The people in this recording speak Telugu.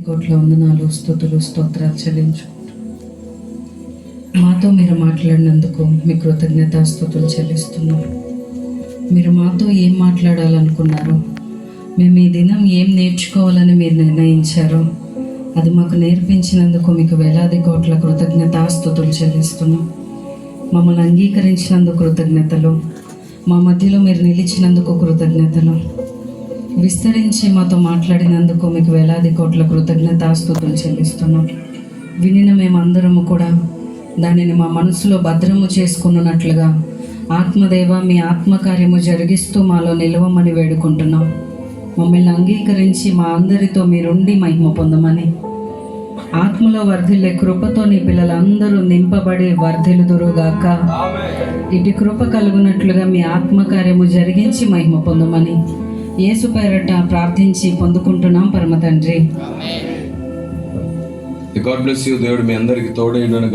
కోట్ల వందనాలు, స్తుతులు, స్తోత్రాలు చెల్లించుకుంటూ మాతో మీరు మాట్లాడినందుకు మీ కృతజ్ఞతాస్తుతులు చెల్లిస్తున్నాం. మీరు మాతో ఏం మాట్లాడాలనుకున్నారో, మేము ఈ దినం ఏం నేర్చుకోవాలని మీరు నిర్ణయించారో అది మాకు నేర్పించినందుకు మీకు వేలాది కోట్ల కృతజ్ఞతాస్తుతులు చెల్లిస్తున్నాం. మమ్మల్ని అంగీకరించినందుకు కృతజ్ఞతలు, మా మధ్యలో మీరు నిలిచినందుకు కృతజ్ఞతలు, విస్తరించి మాతో మాట్లాడినందుకు మీకు వేలాది కోట్ల కృతజ్ఞతాస్తుతులు చెల్లిస్తున్నాం. వినిన మేమందరము కూడా దానిని మా మనసులో భద్రము చేసుకున్నట్లుగా ఆత్మదేవ మీ ఆత్మకార్యము జరిగిస్తూ మాలో నిలవమని వేడుకుంటున్నాం. మమ్మల్ని అంగీకరించి మా అందరితో మీరుండి మహిమ పొందమని, ఆత్మలో వర్ధిల్లే కృపతో నీ పిల్లలందరూ నింపబడి వర్ధిల్లుదురుగాక. ఇటు కృప కలుగునట్లుగా మీ ఆత్మకార్యము జరిగించి మహిమ పొందమని యేసు పేరట ప్రార్థించి పొందుకుంటున్నాం పరమ తండ్రి. God bless you. దేవుడు మీ అందరికి తోడైండును.